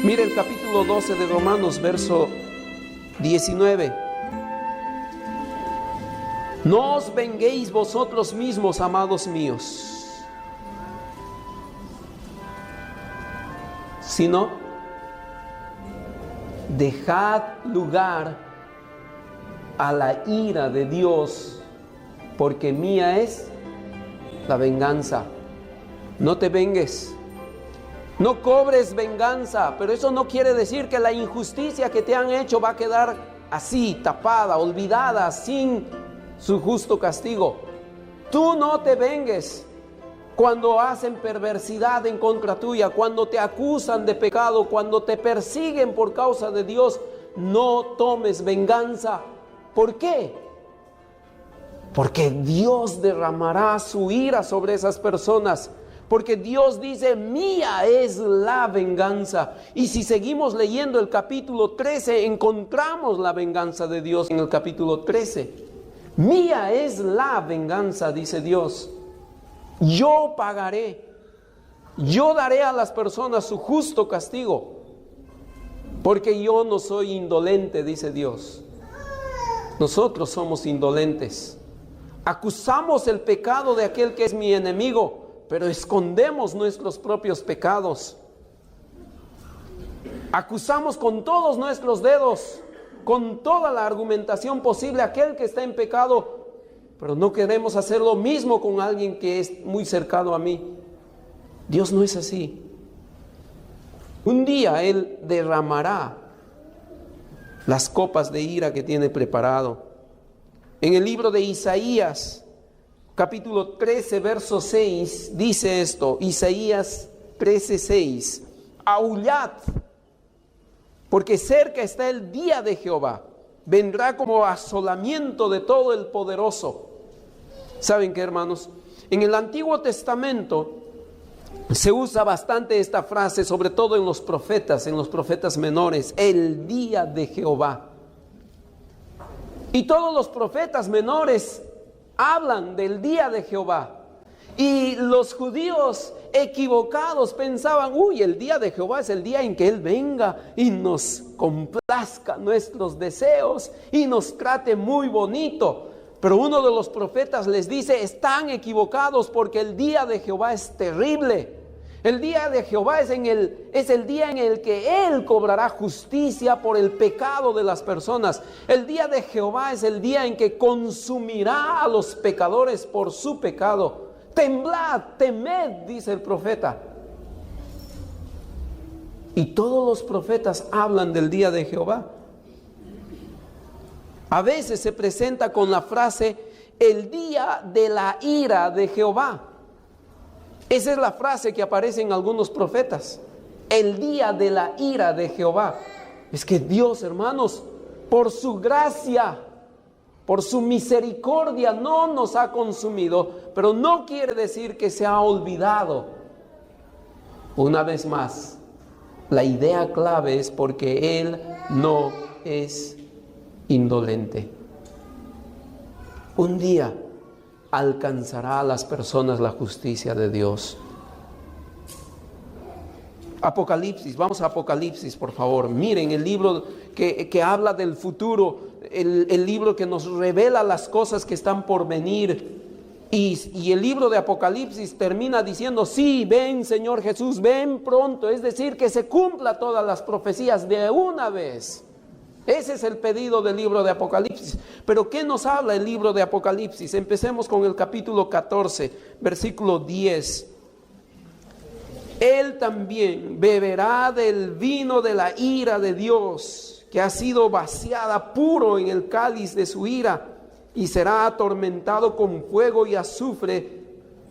Mire el capítulo 12 de Romanos, verso 19. No os venguéis vosotros mismos, amados míos, sino dejad lugar a la ira de Dios, porque mía es la venganza. No te vengues, no cobres venganza, pero eso no quiere decir que la injusticia que te han hecho va a quedar así, tapada, olvidada, sin su justo castigo. Tú no te vengues cuando hacen perversidad en contra tuya, cuando te acusan de pecado, cuando te persiguen por causa de Dios. No tomes venganza. ¿Por qué? Porque Dios derramará su ira sobre esas personas. Porque Dios dice, mía es la venganza. Y si seguimos leyendo el capítulo 13, encontramos la venganza de Dios en el capítulo 13. Mía es la venganza, dice Dios. Yo pagaré. Yo daré a las personas su justo castigo. Porque yo no soy indolente, dice Dios. Nosotros somos indolentes. Acusamos el pecado de aquel que es mi enemigo, pero escondemos nuestros propios pecados. Acusamos con todos nuestros dedos, con toda la argumentación posible, aquel que está en pecado, pero no queremos hacer lo mismo con alguien que es muy cercano a mí. Dios no es así. Un día Él derramará las copas de ira que tiene preparado. En el libro de Isaías, capítulo 13, verso 6, dice esto, Isaías 13, 6, aullad, porque cerca está el día de Jehová, vendrá como asolamiento de todo el poderoso. ¿Saben qué, hermanos? En el Antiguo Testamento se usa bastante esta frase, sobre todo en los profetas menores, el día de Jehová. Y todos los profetas menores hablan del día de Jehová. Y los judíos equivocados pensaban, el día de Jehová es el día en que Él venga y nos complazca nuestros deseos y nos trate muy bonito. Pero uno de los profetas les dice, están equivocados porque el día de Jehová es terrible. El día de Jehová es el día en el que Él cobrará justicia por el pecado de las personas. El día de Jehová es el día en que consumirá a los pecadores por su pecado. Temblad, temed, dice el profeta. Y todos los profetas hablan del día de Jehová. A veces se presenta con la frase, el día de la ira de Jehová. Esa es la frase que aparece en algunos profetas. El día de la ira de Jehová. Es que Dios, hermanos, por su gracia, por su misericordia no nos ha consumido, pero no quiere decir que se ha olvidado. Una vez más, la idea clave es porque Él no es indolente. Un día alcanzará a las personas la justicia de Dios. Apocalipsis, vamos a Apocalipsis, por favor. Miren el libro que habla del futuro, el libro que nos revela las cosas que están por venir. Y el libro de Apocalipsis termina diciendo, sí, ven Señor Jesús, ven pronto. Es decir, que se cumpla todas las profecías de una vez. Ese es el pedido del libro de Apocalipsis. Pero ¿qué nos habla el libro de Apocalipsis? Empecemos con el capítulo 14, versículo 10. Él también beberá del vino de la ira de Dios, que ha sido vaciada puro en el cáliz de su ira, y será atormentado con fuego y azufre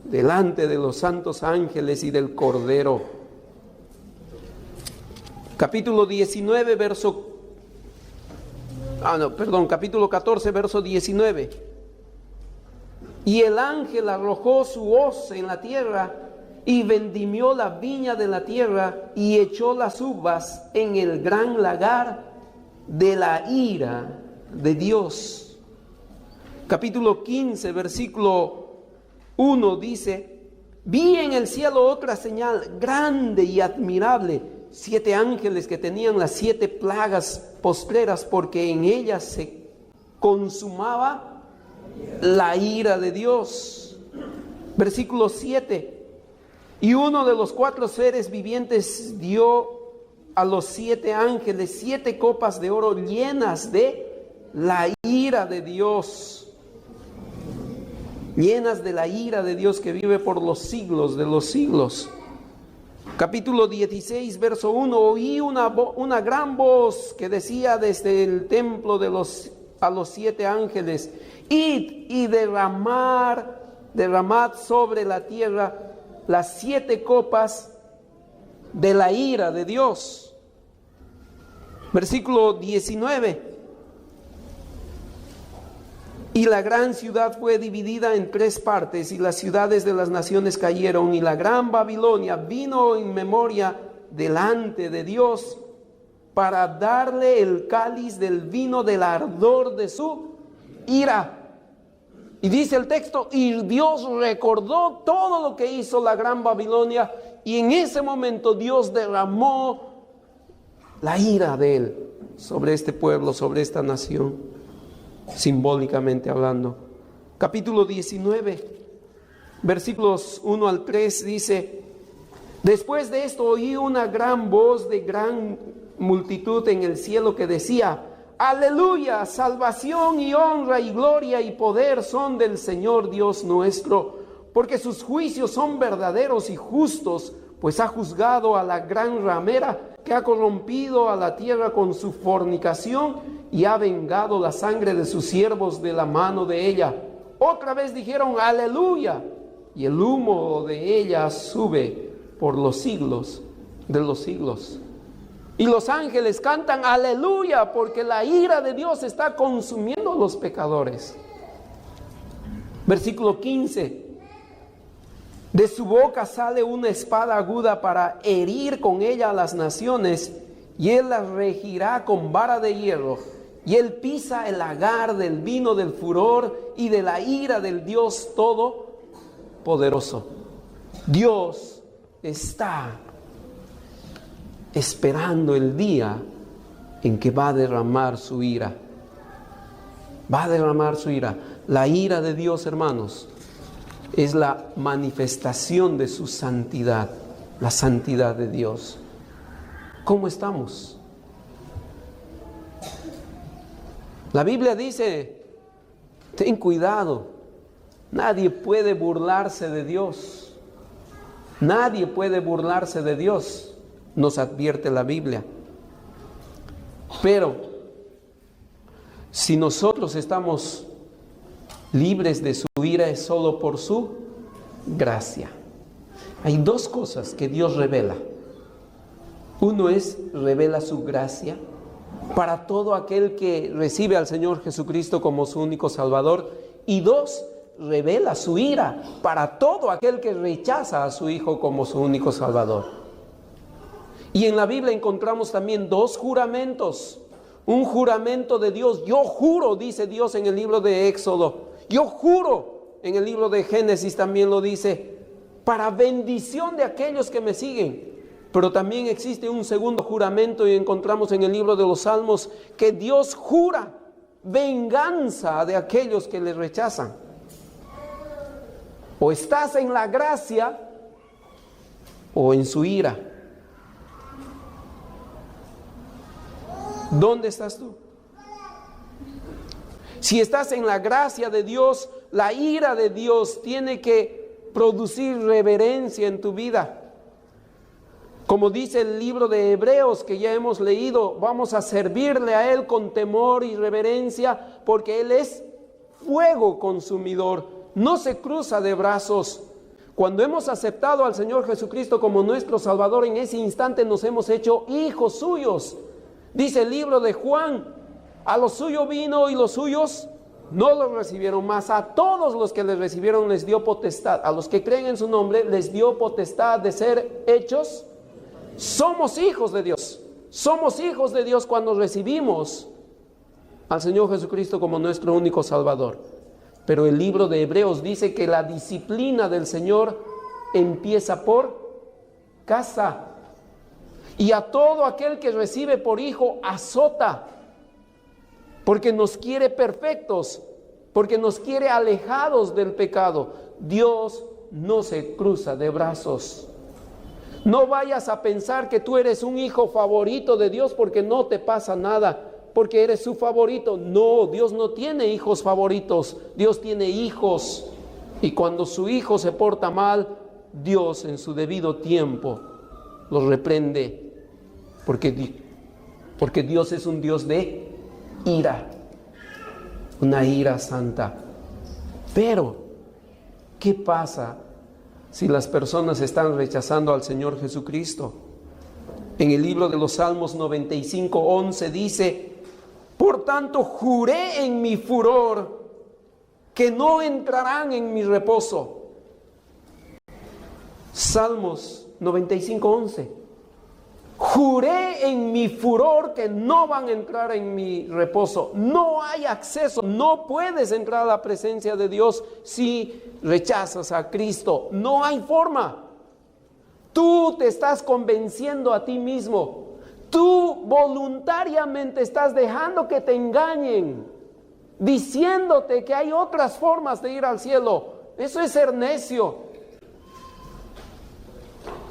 delante de los santos ángeles y del Cordero. Capítulo 19, capítulo 14, verso 19. Y el ángel arrojó su hoz en la tierra y vendimió la viña de la tierra y echó las uvas en el gran lagar de la ira de Dios. Capítulo 15, versículo 1 dice: vi en el cielo otra señal grande y admirable, 7 ángeles que tenían las 7 plagas postreras, porque en ellas se consumaba la ira de Dios. Versículo 7. Y uno de los 4 seres vivientes dio a los 7 ángeles 7 copas de oro llenas de la ira de Dios. Llenas de la ira de Dios que vive por los siglos de los siglos. Capítulo 16, verso 1. Oí una gran voz que decía desde el templo a los 7 ángeles: id y derramad sobre la tierra las 7 copas de la ira de Dios. Versículo 19. Y la gran ciudad fue dividida en 3 partes, y las ciudades de las naciones cayeron, y la gran Babilonia vino en memoria delante de Dios para darle el cáliz del vino del ardor de su ira. Y dice el texto, y Dios recordó todo lo que hizo la gran Babilonia, y en ese momento Dios derramó la ira de él sobre este pueblo, sobre esta nación, simbólicamente hablando. Capítulo 19, versículos 1 al 3 dice: después de esto oí una gran voz de gran multitud en el cielo que decía: aleluya, salvación y honra y gloria y poder son del Señor Dios nuestro, porque sus juicios son verdaderos y justos, pues ha juzgado a la gran ramera que ha corrompido a la tierra con su fornicación y ha vengado la sangre de sus siervos de la mano de ella. Otra vez dijeron aleluya, y el humo de ella sube por los siglos de los siglos. Y los ángeles cantan aleluya, porque la ira de Dios está consumiendo a los pecadores. Versículo 15. De su boca sale una espada aguda para herir con ella a las naciones, y él las regirá con vara de hierro. Y él pisa el lagar del vino del furor y de la ira del Dios Todopoderoso. Dios está esperando el día en que va a derramar su ira. Va a derramar su ira. La ira de Dios, hermanos, es la manifestación de su santidad, la santidad de Dios. ¿Cómo estamos? La Biblia dice, ten cuidado, nadie puede burlarse de Dios. Nadie puede burlarse de Dios, nos advierte la Biblia. Pero si nosotros estamos libres de su ira, es solo por su gracia. Hay 2 cosas que Dios revela. Uno es, revela su gracia para todo aquel que recibe al Señor Jesucristo como su único Salvador. Y 2, revela su ira para todo aquel que rechaza a su Hijo como su único Salvador. Y en la Biblia encontramos también 2 juramentos. Un juramento de Dios. Yo juro, dice Dios en el libro de Éxodo. Yo juro, en el libro de Génesis también lo dice, para bendición de aquellos que me siguen. Pero también existe un segundo juramento, y encontramos en el libro de los Salmos que Dios jura venganza de aquellos que le rechazan. O estás en la gracia o en su ira. ¿Dónde estás tú? Si estás en la gracia de Dios, la ira de Dios tiene que producir reverencia en tu vida. Como dice el libro de Hebreos que ya hemos leído, vamos a servirle a Él con temor y reverencia, porque Él es fuego consumidor, no se cruza de brazos. Cuando hemos aceptado al Señor Jesucristo como nuestro Salvador, en ese instante nos hemos hecho hijos suyos. Dice el libro de Juan, a los suyos vino y los suyos no los recibieron, mas a todos los que les recibieron les dio potestad, a los que creen en su nombre les dio potestad de ser hechos. Somos hijos de Dios. Somos hijos de Dios cuando recibimos al Señor Jesucristo como nuestro único Salvador. Pero el libro de Hebreos dice que la disciplina del Señor empieza por casa. Y a todo aquel que recibe por hijo azota, porque nos quiere perfectos, porque nos quiere alejados del pecado. Dios no se cruza de brazos. No vayas a pensar que tú eres un hijo favorito de Dios porque no te pasa nada, porque eres su favorito. No, Dios no tiene hijos favoritos, Dios tiene hijos. Y cuando su hijo se porta mal, Dios en su debido tiempo lo reprende, porque Dios es un Dios de ira, una ira santa. Pero, ¿qué pasa si las personas están rechazando al Señor Jesucristo? En el libro de los Salmos 95:11 dice: por tanto juré en mi furor que no entrarán en mi reposo. Salmos 95:11. Juré en mi furor que no van a entrar en mi reposo. No hay acceso, no puedes entrar a la presencia de Dios si rechazas a Cristo. No hay forma. Tú te estás convenciendo a ti mismo. Tú voluntariamente estás dejando que te engañen, diciéndote que hay otras formas de ir al cielo. Eso es ser necio.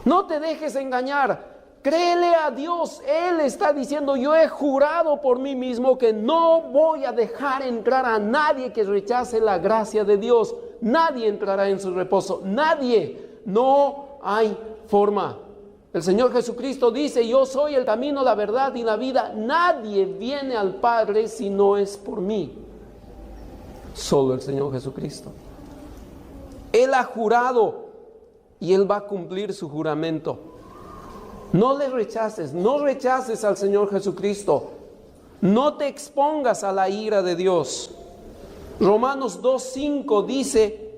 No te dejes engañar. Créele a Dios. Él está diciendo: yo he jurado por mí mismo que no voy a dejar entrar a nadie que rechace la gracia de Dios. Nadie entrará en su reposo. Nadie. No hay forma. El Señor Jesucristo dice: yo soy el camino, la verdad y la vida. Nadie viene al Padre si no es por mí. Solo el Señor Jesucristo. Él ha jurado y Él va a cumplir su juramento. No le rechaces, no rechaces al Señor Jesucristo. No te expongas a la ira de Dios. Romanos 2:5 dice: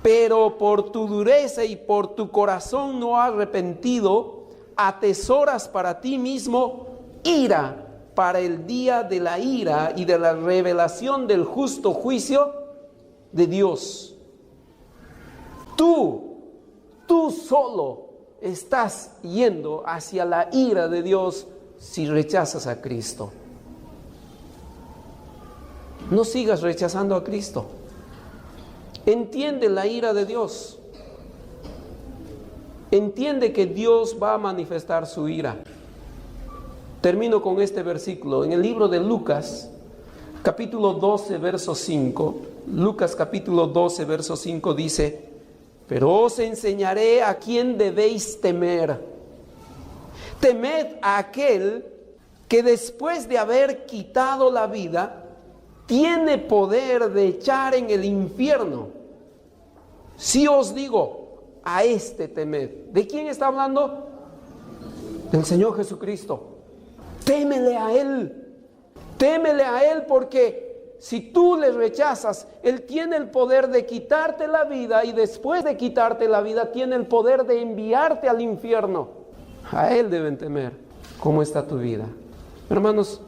pero por tu dureza y por tu corazón no arrepentido, atesoras para ti mismo ira para el día de la ira y de la revelación del justo juicio de Dios. Tú solo estás yendo hacia la ira de Dios si rechazas a Cristo. No sigas rechazando a Cristo. Entiende la ira de Dios. Entiende que Dios va a manifestar su ira. Termino con este versículo. En el libro de Lucas, capítulo 12, verso 5. Lucas capítulo 12, verso 5 dice: pero os enseñaré a quién debéis temer. Temed a aquel que después de haber quitado la vida, tiene poder de echar en el infierno. Si os digo, a este temed. ¿De quién está hablando? Del Señor Jesucristo. Témele a Él. Témele a Él, porque si tú le rechazas, Él tiene el poder de quitarte la vida, y después de quitarte la vida tiene el poder de enviarte al infierno. A Él deben temer. ¿Cómo está tu vida? Hermanos,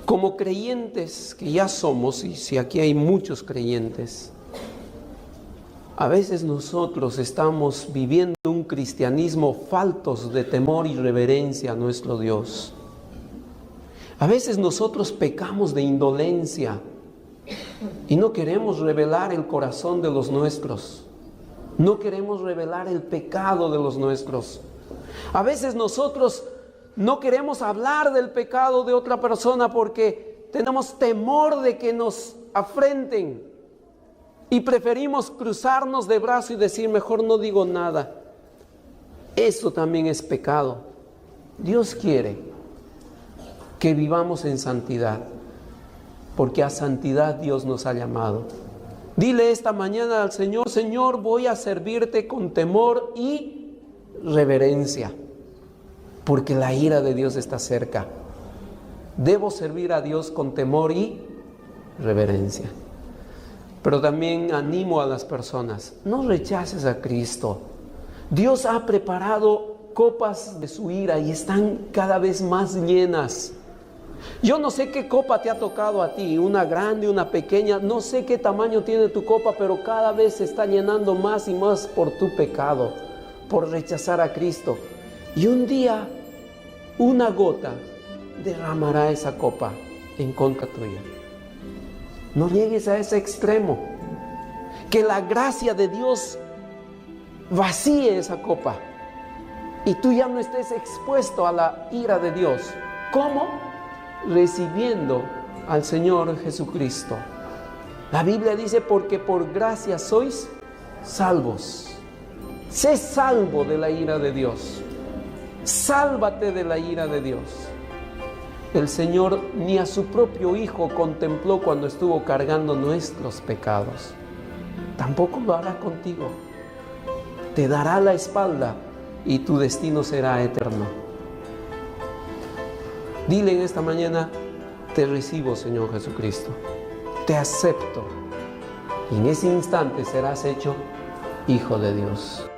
como creyentes que ya somos, y si aquí hay muchos creyentes, a veces nosotros estamos viviendo un cristianismo faltos de temor y reverencia a nuestro Dios. A veces nosotros pecamos de indolencia y no queremos revelar el corazón de los nuestros. No queremos revelar el pecado de los nuestros. A veces nosotros no queremos hablar del pecado de otra persona porque tenemos temor de que nos afrenten y preferimos cruzarnos de brazo y decir: mejor no digo nada. Eso también es pecado. Dios quiere que vivamos en santidad, porque a santidad Dios nos ha llamado. Dile esta mañana al Señor: Señor, voy a servirte con temor y reverencia, porque la ira de Dios está cerca. Debo servir a Dios con temor y reverencia. Pero también animo a las personas: no rechaces a Cristo. Dios ha preparado copas de su ira y están cada vez más llenas. Yo no sé qué copa te ha tocado a ti, una grande, una pequeña, no sé qué tamaño tiene tu copa, pero cada vez se está llenando más y más por tu pecado, por rechazar a Cristo. Y un día, una gota derramará esa copa en contra tuya. No llegues a ese extremo. Que la gracia de Dios vacíe esa copa y tú ya no estés expuesto a la ira de Dios. ¿Cómo? Recibiendo al Señor Jesucristo. La Biblia dice, porque por gracia sois salvos. Sé salvo de la ira de Dios. Sálvate de la ira de Dios. El Señor ni a su propio Hijo contempló cuando estuvo cargando nuestros pecados. Tampoco lo hará contigo. Te dará la espalda y tu destino será eterno. Dile en esta mañana, te recibo, Señor Jesucristo. Te acepto. Y en ese instante serás hecho hijo de Dios.